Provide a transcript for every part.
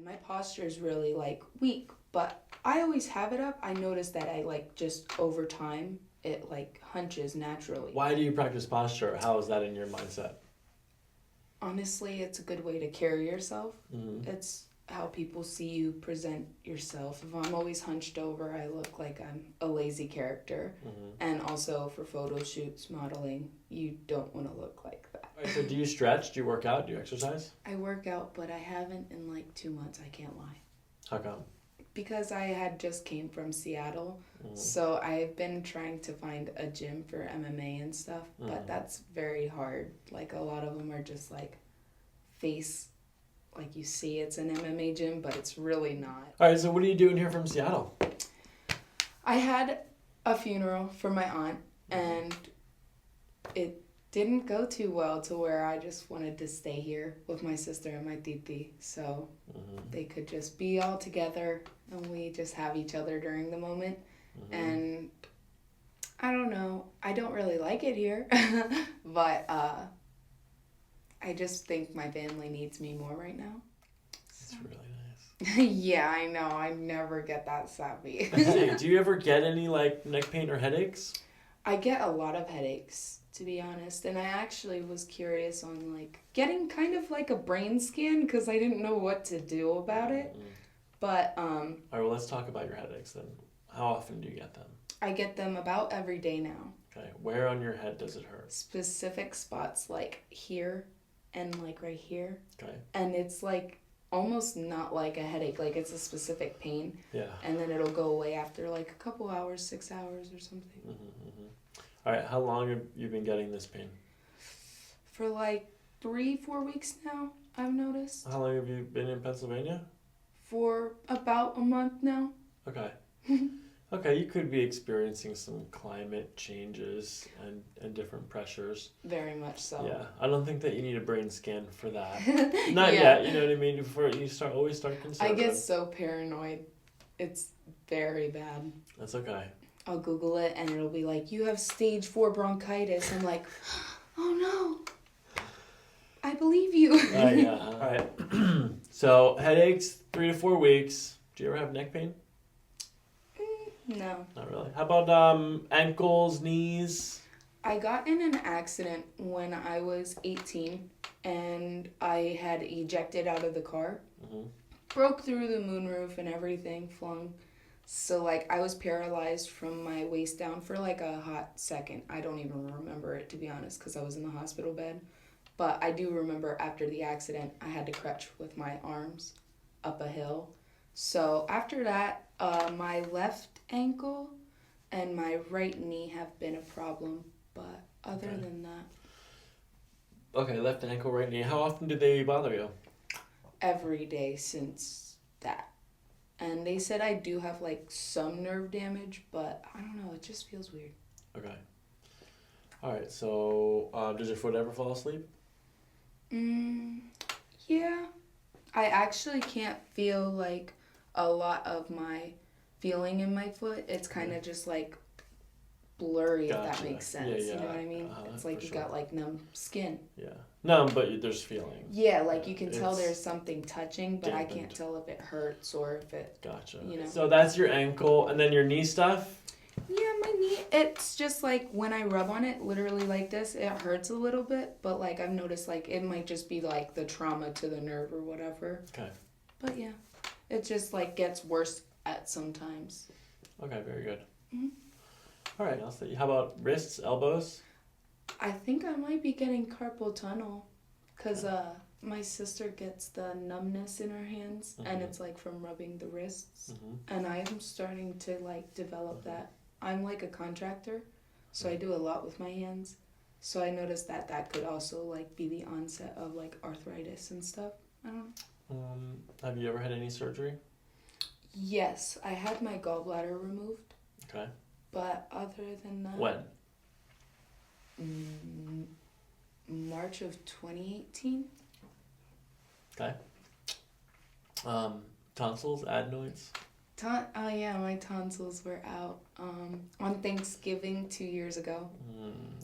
And my posture is really like weak, but I always have it up. I notice that I like just over time it like hunches naturally. Why do you practice posture? How is that in your mindset? Honestly, it's a good way to carry yourself. Mm-hmm. It's how people see you present yourself. If I'm always hunched over, I look like I'm a lazy character. Mm-hmm. And also for photo shoots, modeling, you don't want to look like that. All right, so do you stretch? Do you work out? Do you exercise? I work out, but I haven't in like 2 months. I can't lie. How come? Because I had just came from Seattle, Mm-hmm. so I've been trying to find a gym for MMA and stuff, but that's very hard. Like a lot of them are just like face, like you see it's an MMA gym, but it's really not. All right, so what are you doing here from Seattle? I had a funeral for my aunt, and it didn't go too well to where I just wanted to stay here with my sister and my titi, so they could just be all together and we just have each other during the moment. And I don't know, I don't really like it here, but I just think my family needs me more right now. That's really nice. Yeah, I know, I never get that savvy. Hey, do you ever get any like neck pain or headaches? I get a lot of headaches, to be honest, and I actually was curious on like getting kind of like a brain scan because I didn't know what to do about it. But all right, well, let's talk about your headaches then. How often do you get them? I get them about every day now. Okay, where on your head does it hurt? Specific spots like here and like right here. Okay. And it's like almost not like a headache, like it's a specific pain. Yeah. And then it'll go away after like a couple hours, 6 hours or something. All right, how long have you been getting this pain? For like 3-4 weeks now, I've noticed. How long have you been in Pennsylvania? For about a month now. Okay. Okay, you could be experiencing some climate changes and different pressures. Very much so. Yeah, I don't think that you need a brain scan for that. Not yet, you know what I mean? Before you always start conservative. I get so paranoid. It's very bad. That's okay. I'll Google it and it'll be like, you have stage 4 bronchitis. I'm like, oh no, I believe you. Yeah. All right. So headaches, 3 to 4 weeks. Do you ever have neck pain? No. Not really. How about ankles, knees? I got in an accident when I was 18 and I had ejected out of the car. Broke through the moonroof and everything, flung. So like I was paralyzed from my waist down for like a hot second. I don't even remember it, to be honest, because I was in the hospital bed. But I do remember after the accident, I had to crutch with my arms up a hill. So after that, my left ankle and my right knee have been a problem. But other than that... Okay, left ankle, right knee. How often do they bother you? Every day since that. And they said I do have like some nerve damage, but I don't know, it just feels weird. Okay. All right, so does your foot ever fall asleep? Yeah. I actually can't feel like a lot of my feeling in my foot. It's kind of just like blurry, if that makes sense. Yeah. You know what I mean? It's like you got like numb skin. Yeah. Numb, but there's feeling. Yeah, like you can tell there's something touching, but I can't tell if it hurts or if it... Gotcha. You know? So that's your ankle, and then your knee stuff? Yeah, my knee, it's just like when I rub on it, literally like this, it hurts a little bit, but like I've noticed like it might just be like the trauma to the nerve or whatever. Okay. But yeah, it just like gets worse at sometimes. Okay, very good. All right, how about wrists, elbows? I think I might be getting carpal tunnel because my sister gets the numbness in her hands and it's like from rubbing the wrists. And I'm starting to like develop that. I'm like a contractor, so I do a lot with my hands. So I noticed that that could also like be the onset of like arthritis and stuff. I don't know. Have you ever had any surgery? Yes, I had my gallbladder removed. Okay. But other than that... When? March of 2018. Okay. Tonsils, adenoids? Oh yeah, my tonsils were out on Thanksgiving 2 years ago.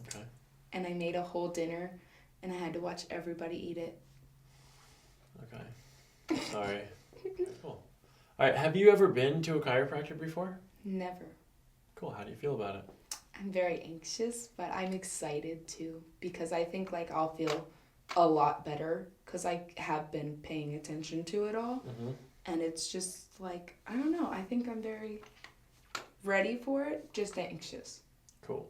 Okay. And I made a whole dinner, and I had to watch everybody eat it. Okay. Sorry. Cool. All right, have you ever been to a chiropractor before? Never. Cool, how do you feel about it? I'm very anxious, but I'm excited too because I think like I'll feel a lot better because I have been paying attention to it all. Mm-hmm. And it's just like, I don't know, I think I'm very ready for it, just anxious. Cool.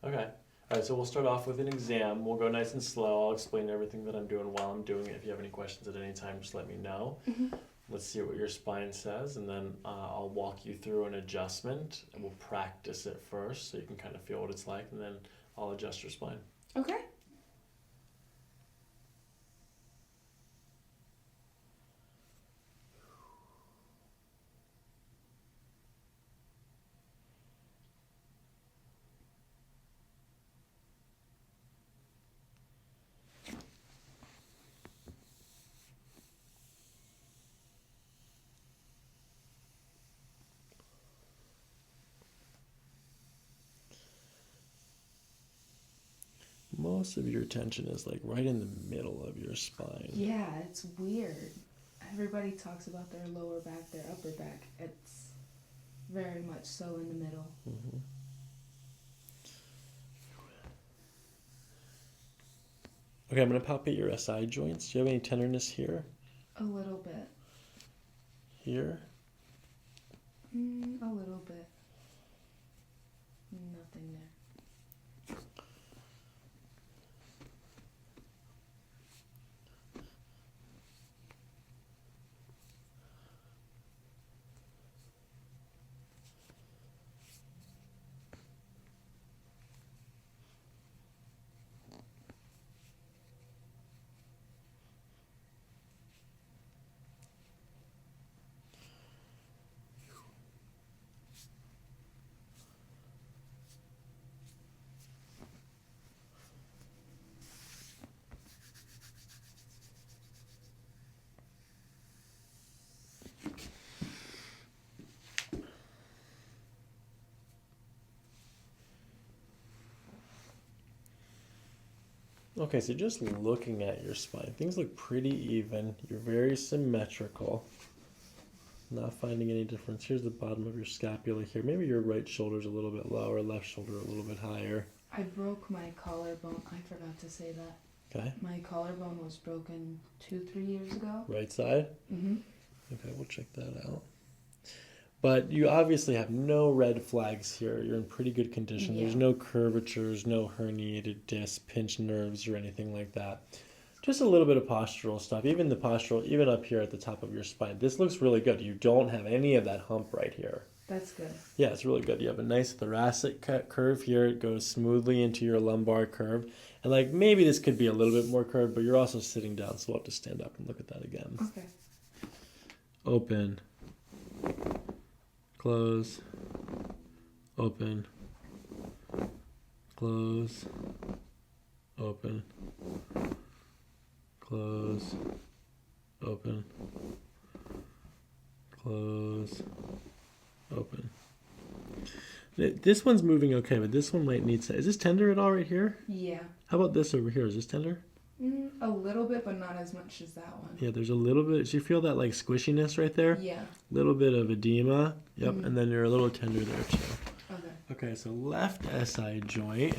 Okay. All right, so we'll start off with an exam. We'll go nice and slow. I'll explain everything that I'm doing while I'm doing it. If you have any questions at any time, just let me know. Mm-hmm. Let's see what your spine says, and then I'll walk you through an adjustment, and we'll practice it first so you can kind of feel what it's like, and then I'll adjust your spine. Okay. Most of your tension is like right in the middle of your spine. Yeah, it's weird. Everybody talks about their lower back, their upper back. It's very much so in the middle. Mm-hmm. Okay, I'm going to palpate your SI joints. Do you have any tenderness here? A little bit. Here? A little bit. Nothing there. Okay, so just looking at your spine, things look pretty even. You're very symmetrical. Not finding any difference. Here's the bottom of your scapula here. Maybe your right shoulder's a little bit lower, left shoulder a little bit higher. I broke my collarbone. I forgot to say that. Okay. My collarbone was broken 2-3 years ago. Right side? Mm-hmm. Okay, we'll check that out. But you obviously have no red flags here. You're in pretty good condition. Yeah. There's no curvatures, no herniated discs, pinched nerves, or anything like that. Just a little bit of postural stuff. Even the postural, even up here at the top of your spine. This looks really good. You don't have any of that hump right here. That's good. Yeah, it's really good. You have a nice thoracic curve here. It goes smoothly into your lumbar curve. And like maybe this could be a little bit more curved, but you're also sitting down, so we'll have to stand up and look at that again. Okay. Open. Close, open, close, open, close, open, close, open. This one's moving okay, but this one might need to... Is this tender at all right here? Yeah. How about this over here? Is this tender? A little bit, but not as much as that one. Yeah, there's a little bit. Do you feel that like squishiness right there? Yeah. A little bit of edema. Yep, and then you're a little tender there too. Okay. Okay, so left SI joint.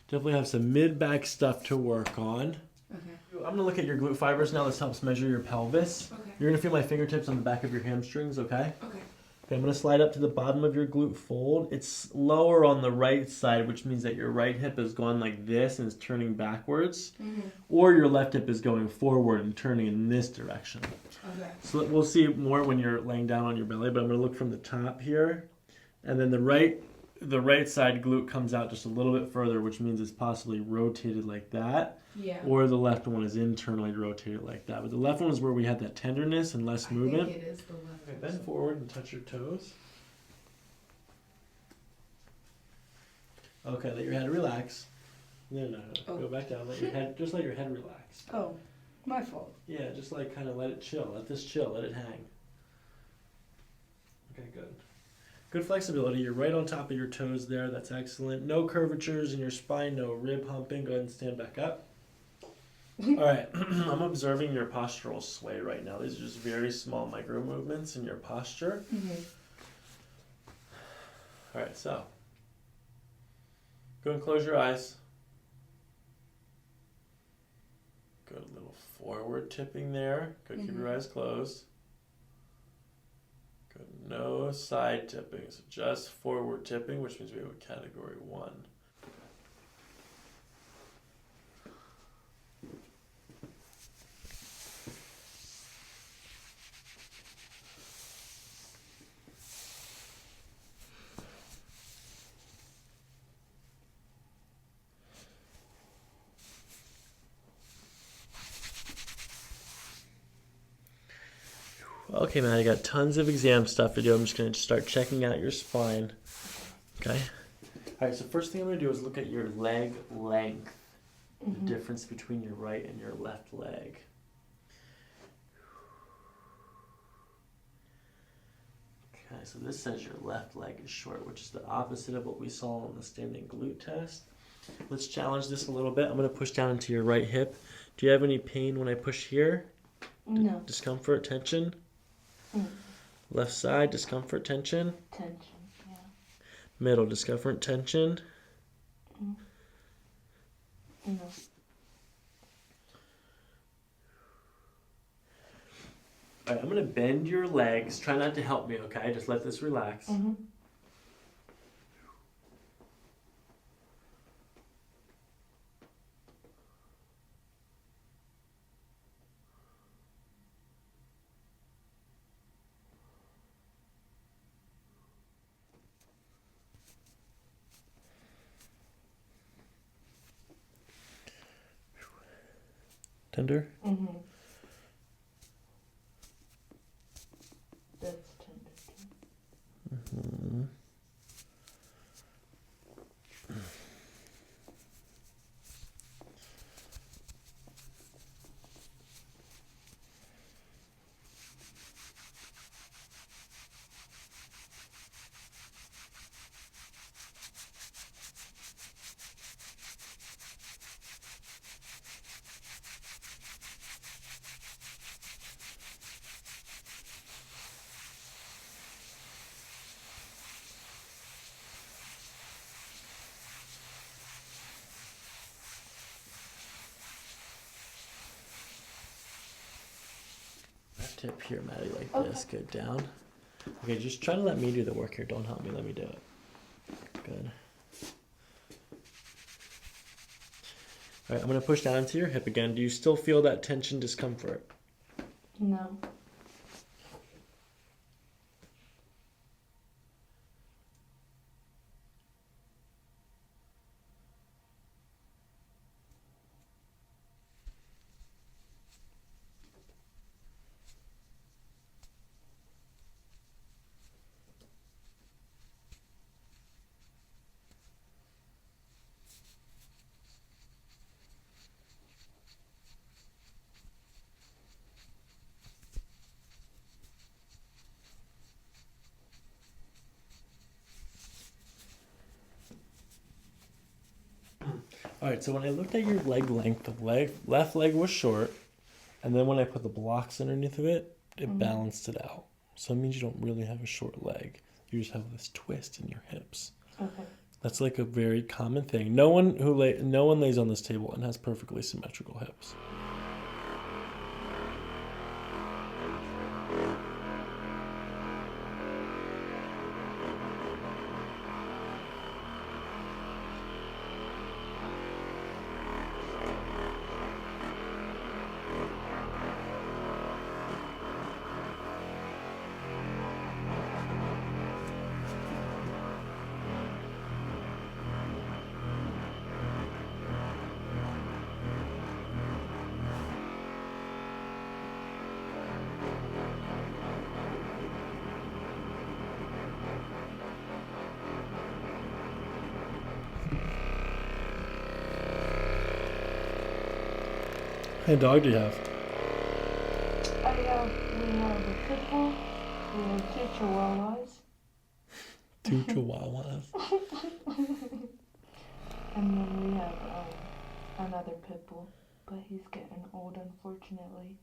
Definitely have some mid-back stuff to work on. Okay. I'm going to look at your glute fibers now. This helps measure your pelvis. Okay. You're going to feel my fingertips on the back of your hamstrings, okay? Okay. Okay, I'm going to slide up to the bottom of your glute fold. It's lower on the right side, which means that your right hip is going like this and is turning backwards. Mm-hmm. Or your left hip is going forward and turning in this direction. Okay. So we'll see more when you're laying down on your belly, but I'm going to look from the top here. And then the right side glute comes out just a little bit further, which means it's possibly rotated like that. Yeah. Or the left one is internally rotated like that. But the left one is where we had that tenderness and less movement. I think it is the left. Okay, bend forward and touch your toes. Okay, let your head relax. No. Oh. Go back down. Let your head relax. Oh, my fault. Yeah, just like kind of let it chill. Let this chill. Let it hang. Okay, good. Good flexibility. You're right on top of your toes there. That's excellent. No curvatures in your spine. No rib humping. Go ahead and stand back up. All right, I'm observing your postural sway right now. These are just very small micro movements in your posture. Mm-hmm. All right, so go and close your eyes. Good little forward tipping there. Good, keep your eyes closed. Good, no side tipping, so just forward tipping, which means we have a category 1. Okay, man, I got tons of exam stuff to do. I'm just going to start checking out your spine. Okay? All right, so first thing I'm going to do is look at your leg length, the difference between your right and your left leg. Okay, so this says your left leg is short, which is the opposite of what we saw on the standing glute test. Let's challenge this a little bit. I'm going to push down into your right hip. Do you have any pain when I push here? No. Discomfort, tension? Left side, discomfort, tension? Tension, yeah. Middle, discomfort, tension? No. All right, I'm going to bend your legs. Try not to help me, okay? Just let this relax. Tender? That's tender too. Tip here, Maddie, like this. Good, down. Okay, just try to let me do the work here. Don't help me. Let me do it. Good. All right, I'm going to push down into your hip again. Do you still feel that tension, discomfort? No. All right, so when I looked at your leg length, the left leg was short, and then when I put the blocks underneath of it, it balanced it out. So it means you don't really have a short leg. You just have this twist in your hips. Okay. That's like a very common thing. No one lays on this table and has perfectly symmetrical hips. What kind of dog do you have? We have a pit bull, we have 2 chihuahuas. 2 chihuahuas? And then we have another pit bull, but he's getting old, unfortunately.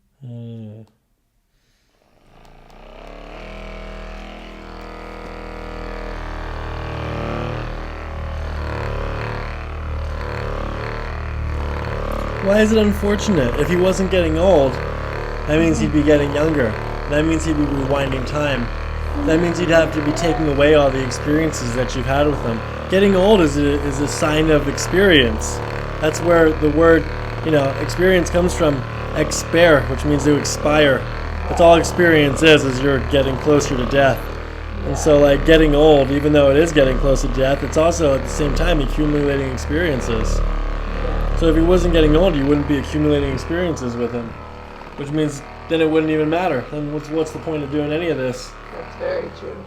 Why is it unfortunate? If he wasn't getting old, that means he'd be getting younger. That means he'd be rewinding time. That means you'd have to be taking away all the experiences that you've had with him. Getting old is a sign of experience. That's where the word, experience comes from. Expire, which means to expire. That's all experience is you're getting closer to death. And so, like, getting old, even though it is getting close to death, it's also at the same time accumulating experiences. So if he wasn't getting old, you wouldn't be accumulating experiences with him, which means then it wouldn't even matter. Then what's the point of doing any of this? That's very true.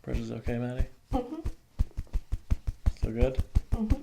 Bridge is okay, Maddie? Mm-hmm. Still good? Mm-hmm.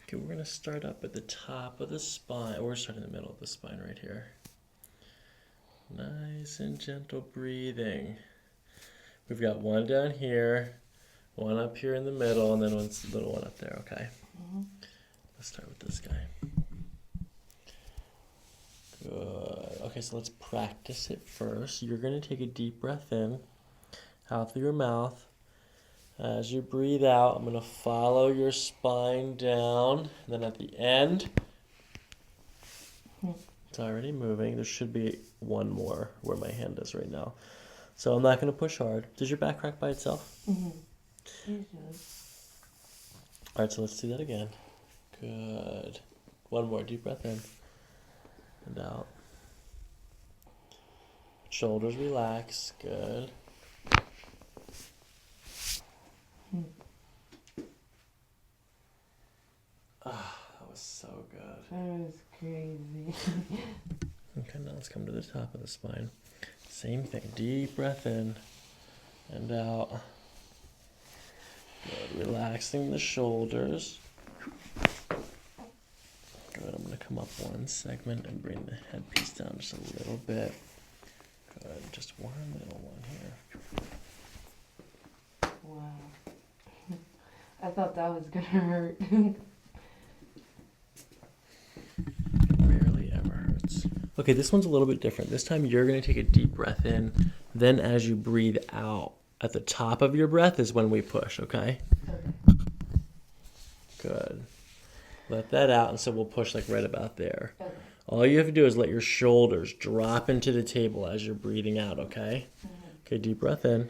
Okay, we're going to start up at the top of the spine. We're starting in the middle of the spine right here. Nice and gentle breathing. We've got one down here, one up here in the middle, and then one little one up there, okay? Mm-hmm. Let's start with this guy. Good. Okay, so let's practice it first. You're going to take a deep breath in, out through your mouth. As you breathe out, I'm going to follow your spine down. And then at the end, it's already moving. There should be one more where my hand is right now. So I'm not going to push hard. Does your back crack by itself? Mm-hmm. It does. All right, so let's do that again. Good. One more. Deep breath in and out. Shoulders relax. Good. Ah, that was so good. That was crazy. Okay, now let's come to the top of the spine. Same thing. Deep breath in and out. Good. Relaxing the shoulders. Good. I'm going to come up one segment and bring the headpiece down just a little bit. Good. Just one little one here. Wow. I thought that was gonna hurt. Rarely ever hurts. Okay, this one's a little bit different. This time you're going to take a deep breath in. Then as you breathe out, at the top of your breath is when we push, okay? Okay. Good. Let that out, and so we'll push like right about there. Okay. All you have to do is let your shoulders drop into the table as you're breathing out, okay? Mm-hmm. Okay, deep breath in.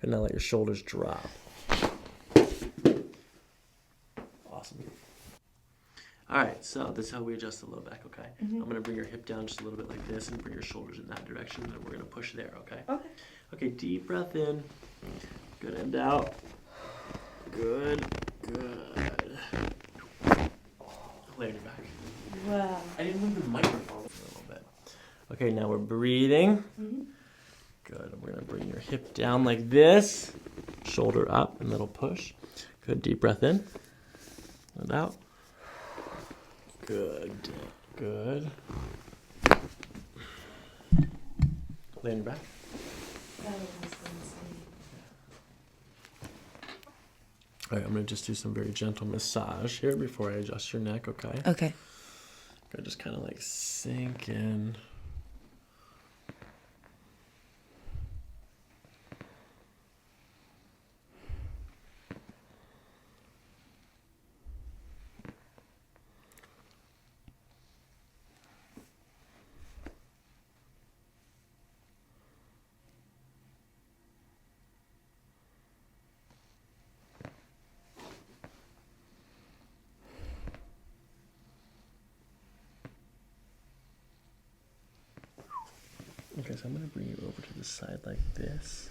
And now let your shoulders drop. Awesome. All right, so this is how we adjust the low back, okay? Mm-hmm. I'm going to bring your hip down just a little bit like this and bring your shoulders in that direction, and we're going to push there, okay? Okay. Okay, deep breath in. Good, and out. Good, good. Lay on your back. Wow. I didn't move the microphone for a little bit. Okay, now we're breathing. Mm-hmm. Good. We're going to bring your hip down like this. Shoulder up and little push. Good. Deep breath in. And out. Good. Good. Lay on your back. That was insane. All right, I'm going to just do some very gentle massage here before I adjust your neck, okay? Okay. Gonna just kind of like sink in. Okay, so I'm going to bring you over to the side like this.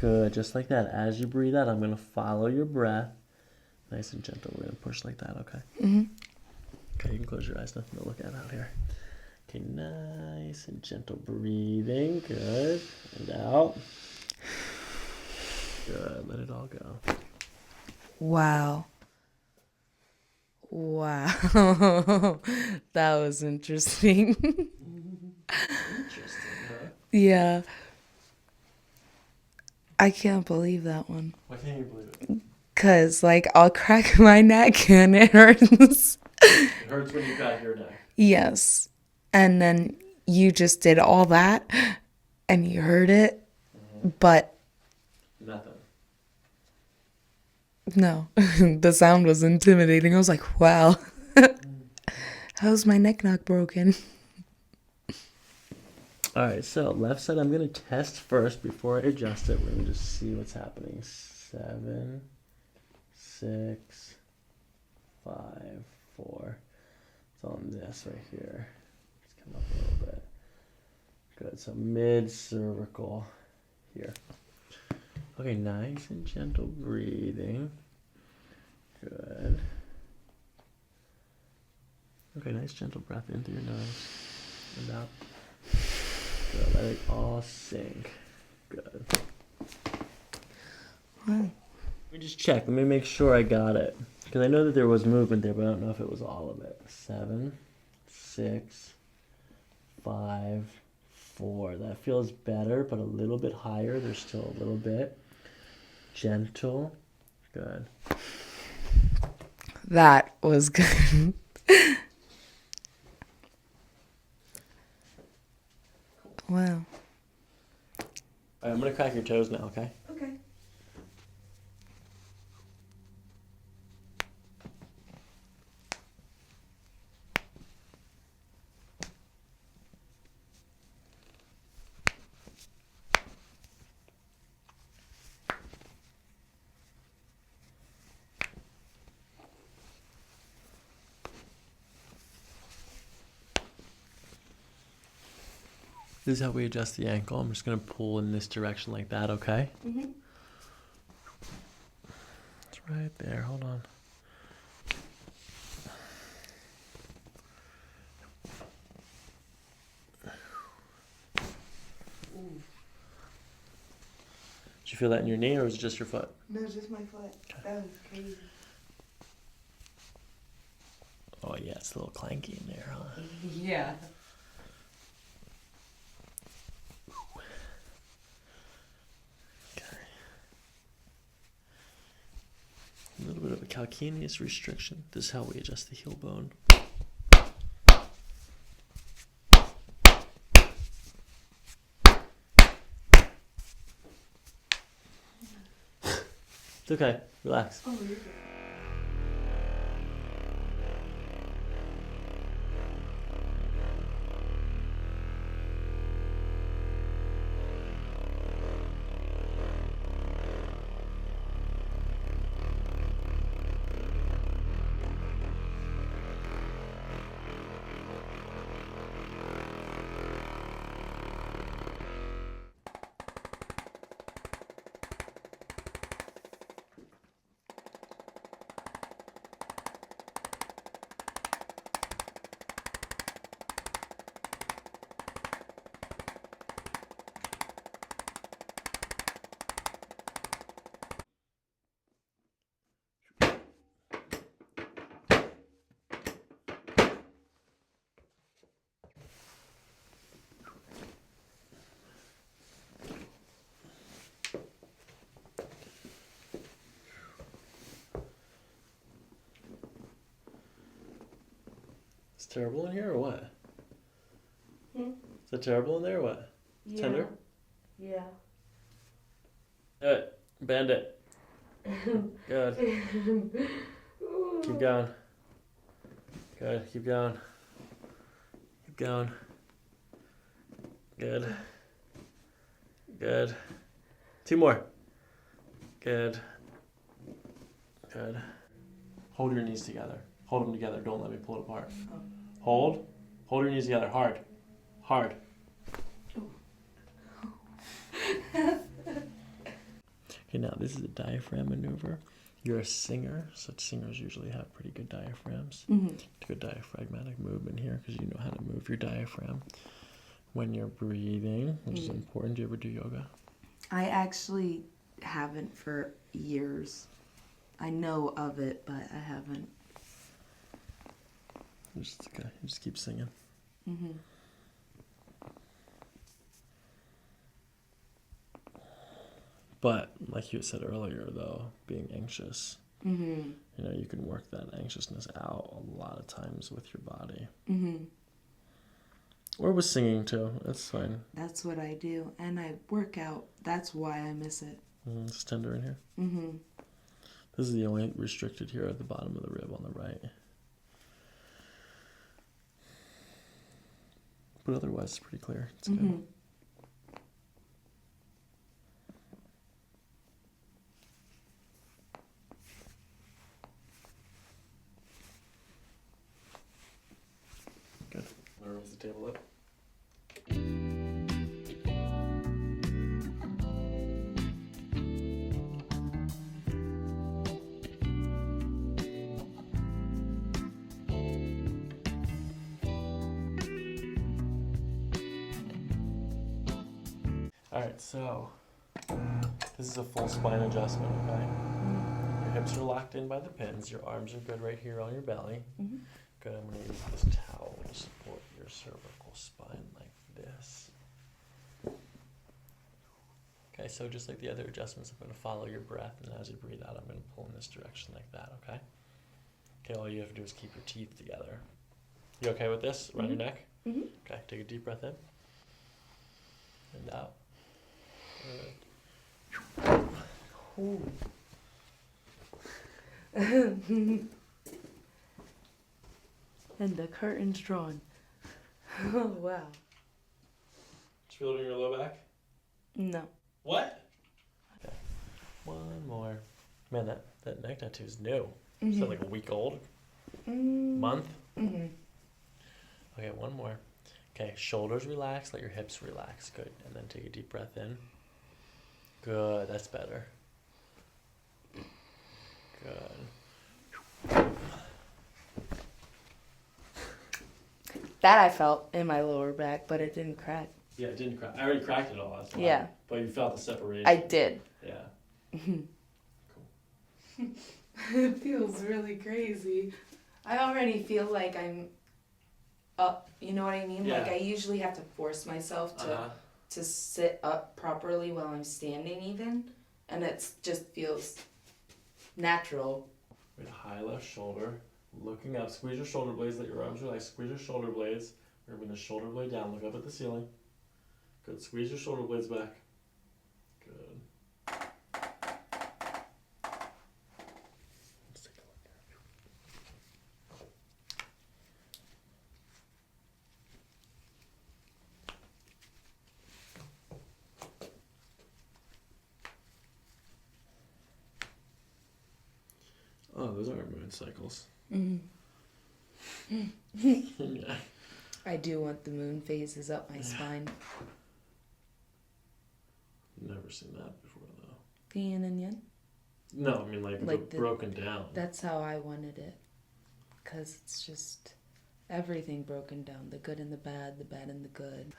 Good, just like that. As you breathe out, I'm going to follow your breath. Nice and gentle. We're going to push like that, okay? Mm-hmm. Okay, you can close your eyes. Nothing to look at out here. Okay, nice and gentle breathing. Good. And out. Good. Let it all go. Wow. That was interesting. Interesting, huh? Yeah. I can't believe that one. Why can't you believe it? Because, like, I'll crack my neck and it hurts. It hurts when you crack your neck. Yes. And then you just did all that and you heard it, but Nothing. no. The sound was intimidating. I was like, wow. How's my neck not broken? All right, so left side, I'm going to test first before I adjust it. We're going to just see what's happening. 7, 6, 5, 4. It's on this right here. Let's come up a little bit. Good, so mid-cervical here. Okay, nice and gentle breathing. Good. Okay, nice gentle breath in through your nose and out. Good, let it all sink. Good. Wow. Let me just check. Let me make sure I got it. Because I know that there was movement there, but I don't know if it was all of it. 7, 6, 5, 4. That feels better, but a little bit higher. There's still a little bit. Gentle. Good. That was good. Wow. All right, I'm going to crack your toes now, okay? Okay. This is how we adjust the ankle. I'm just going to pull in this direction like that, okay? Mm-hmm. It's right there. Hold on. Did you feel that in your knee, or was it just your foot? No, just my foot. That was crazy. Oh, yeah, it's a little clanky in there, huh? Yeah. Okay. A little bit of a calcaneus restriction. This is how we adjust the heel bone. It's okay. Relax. Oh, you're good. It's terrible in here or what? Hmm? Is it terrible in there or what? Yeah. Tender? Yeah. Good. Bend it. Good. Keep going. Good. Keep going. Keep going. Good. Good. 2 more. Good. Good. Hold your knees together. Hold them together. Don't let me pull it apart. Hold. Hold your knees together. Hard. Hard. Okay, now this is a diaphragm maneuver. You're a singer, so singers usually have pretty good diaphragms. Good diaphragmatic movement here because you know how to move your diaphragm when you're breathing, which is important. Do you ever do yoga? I actually haven't for years. I know of it, but I haven't. Just keep singing. But like you said earlier, though, being anxious, you know, you can work that anxiousness out a lot of times with your body. Or with singing too. That's fine. That's what I do, and I work out. That's why I miss it. It's tender in here. This is the only restricted here at the bottom of the rib on the right. But otherwise, it's pretty clear. It's good. Good. I'm going to raise the table up. Alright, so this is a full spine adjustment, okay? Your hips are locked in by the pins. Your arms are good right here on your belly. Good, I'm going to use this towel to support your cervical spine like this. Okay, so just like the other adjustments, I'm going to follow your breath, and as you breathe out, I'm going to pull in this direction like that, okay? Okay, all you have to do is keep your teeth together. You okay with this? Around your neck? Okay, take a deep breath in. And out. And the curtain's drawn. Oh, wow. Did you feel it in your low back? No. What? Okay. One more. Man, that neck tattoo is new. Is that like a week old? Month? Okay, one more. Okay, shoulders relax, let your hips relax. Good. And then take a deep breath in. Good, that's better. Good. That I felt in my lower back, but it didn't crack. Yeah, it didn't crack. I already cracked it all. That's why. Yeah. But you felt the separation. I did. Yeah. Cool. It feels really crazy. I already feel like I'm up, you know what I mean? Yeah. Like I usually have to force myself to sit up properly while I'm standing even, and it just feels natural. Wait, high left shoulder, looking up, squeeze your shoulder blades, let your arms relax, squeeze your shoulder blades. We're gonna bring the shoulder blade down, look up at the ceiling. Good, squeeze your shoulder blades back. Good. Let's take a look here. Oh, those aren't moon cycles. Yeah. I do want the moon phases up my spine. Never seen that before, though. The yin and yang? No, I mean like broken down. That's how I wanted it. Because it's just everything broken down. The good and the bad and the good.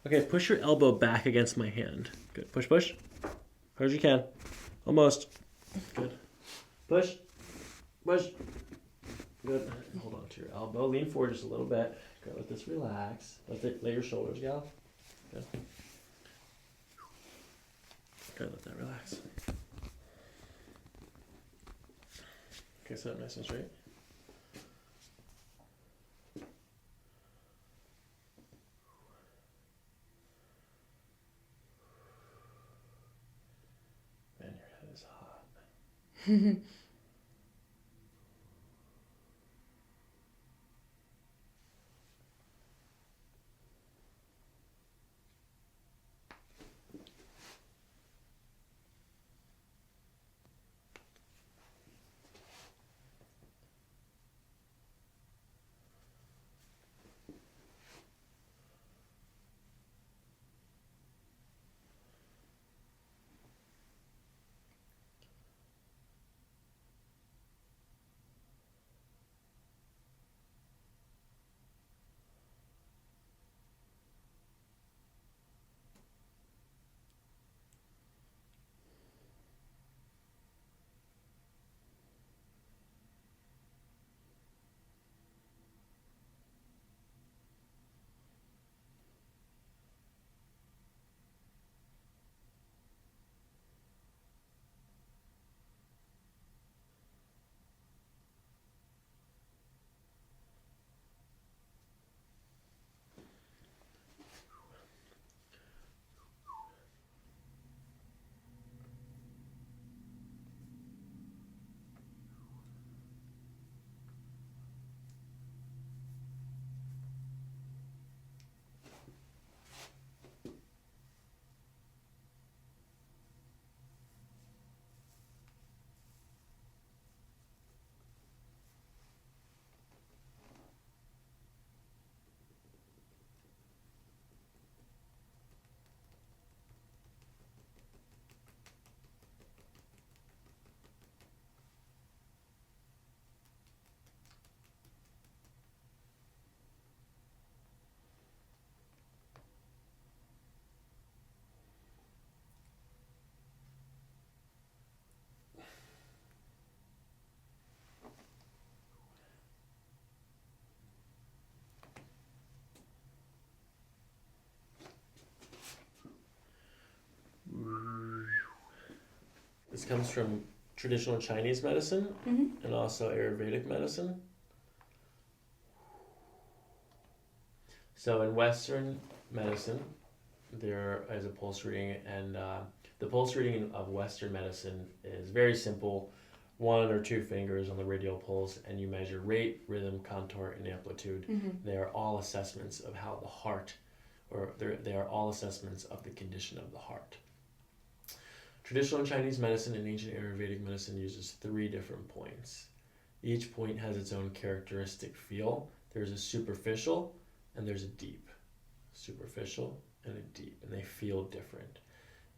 Okay, push your elbow back against my hand. Good. Push, push. Hard as you can. Almost. Good. Push. Push. Good. Hold on to your elbow. Lean forward just a little bit. Good. Let this relax. Let your shoulders go. Good. Good. Let that relax. Okay, sit up nice and straight. Man, your head is hot. This comes from traditional Chinese medicine and also Ayurvedic medicine. So in Western medicine, there is a pulse reading, and the pulse reading of Western medicine is very simple. 1 or 2 fingers on the radial pulse, and you measure rate, rhythm, contour, and amplitude. They are all assessments of how the heart, or they are all assessments of the condition of the heart. Traditional Chinese medicine and ancient Ayurvedic medicine uses 3 different points. Each point has its own characteristic feel. There's a superficial and there's a deep. Superficial and a deep, and they feel different.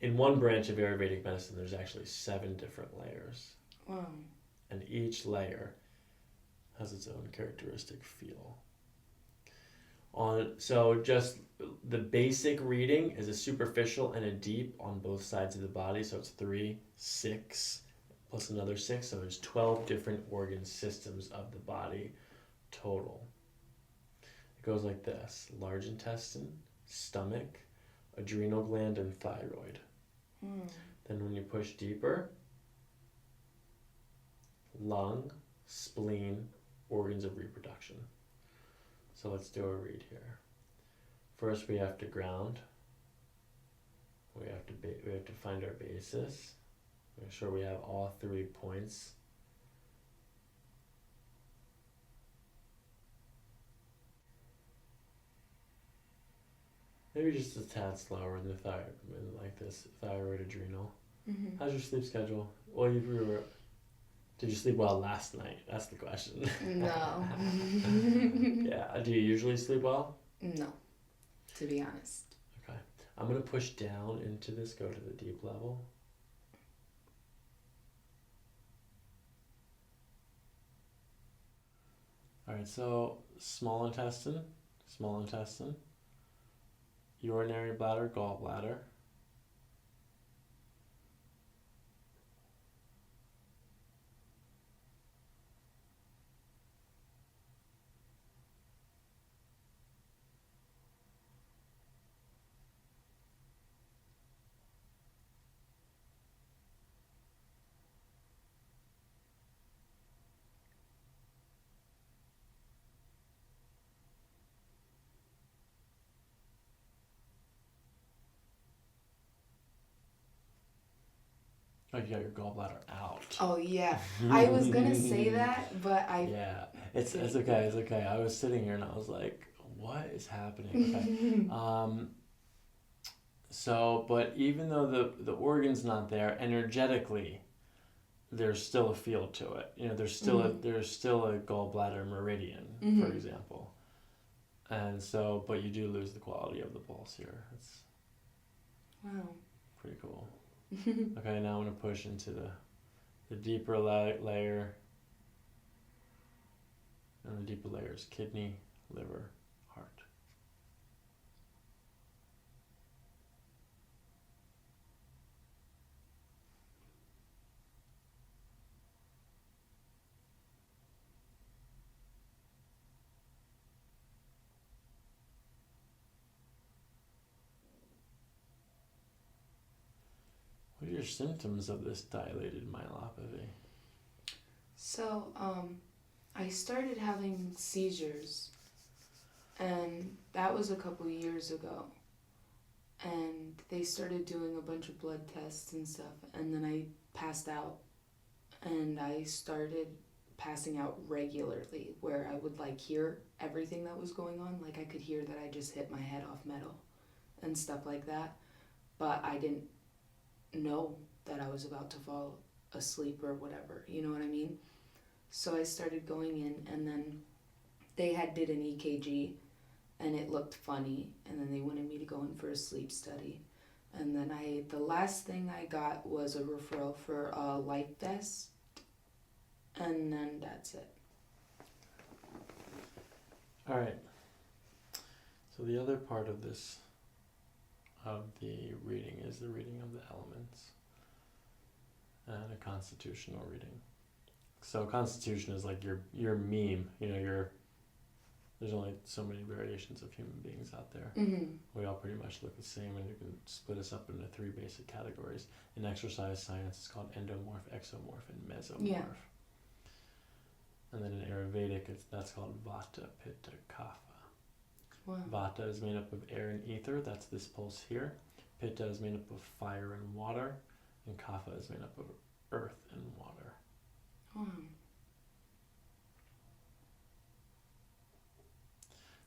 In one branch of Ayurvedic medicine, there's actually 7 different layers. Wow. And each layer has its own characteristic feel. So just the basic reading is a superficial and a deep on both sides of the body. So it's 3, 6, plus another 6. So there's 12 different organ systems of the body total. It goes like this: large intestine, stomach, adrenal gland, and thyroid. Then when you push deeper, lung, spleen, organs of reproduction. So let's do a read here. First, we have to ground. We have to find our basis. Make sure we have all 3 points. Maybe just a tad slower than the thyroid, like this thyroid, adrenal. How's your sleep schedule? Well, did you sleep well last night? That's the question. No. Yeah. Do you usually sleep well? No, to be honest. Okay. I'm going to push down into this, go to the deep level. All right, so small intestine, urinary bladder, gallbladder. Oh, you got your gallbladder out. Oh yeah, I was gonna say that, but Yeah, it's okay. I was sitting here and I was like, what is happening? Okay. So, but even though the organ's not there, energetically, there's still a feel to it. You know, there's still a gallbladder meridian, for example. And so, but you do lose the quality of the pulse here. It's pretty cool. Okay, now I'm going to push into the deeper layer. And the deeper layer is kidney, liver, heart. What are your symptoms of this dilated myelopathy? So, I started having seizures, and that was a couple years ago. And they started doing a bunch of blood tests and stuff, and then I passed out, and I started passing out regularly, where I would like hear everything that was going on. Like I could hear that I just hit my head off metal and stuff like that, but I didn't know that I was about to fall asleep or whatever, you know what I mean? So I started going in, and then they did an EKG, and it looked funny, and then they wanted me to go in for a sleep study. And then the last thing I got was a referral for a life vest, and then that's it. All right. So the other part of this, of the reading, is the reading of the elements and a constitutional reading. So constitution is like your meme, you know, There's only so many variations of human beings out there. We all pretty much look the same, and you can split us up into 3 basic categories. In exercise science, it's called endomorph, exomorph, and mesomorph. Yeah. And then in Ayurvedic, that's called Vata, Pitta, Kapha. Wow. Vata is made up of air and ether. That's this pulse here. Pitta is made up of fire and water. And Kapha is made up of earth and water. Wow.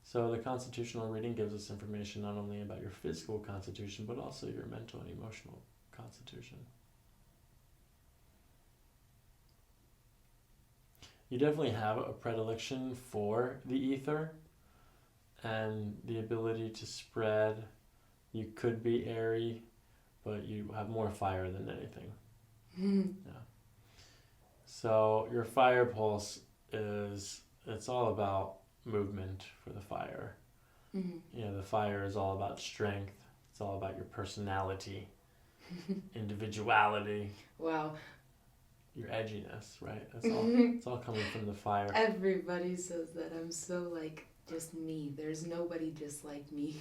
So the constitutional reading gives us information not only about your physical constitution, but also your mental and emotional constitution. You definitely have a predilection for the ether and the ability to spread. You could be airy, but you have more fire than anything. Yeah. So your fire pulse it's all about movement for the fire. The fire is all about strength. It's all about your personality, individuality. Wow. Your edginess, right? It's all coming from the fire. Everybody says that I'm so just me. There's nobody just like me.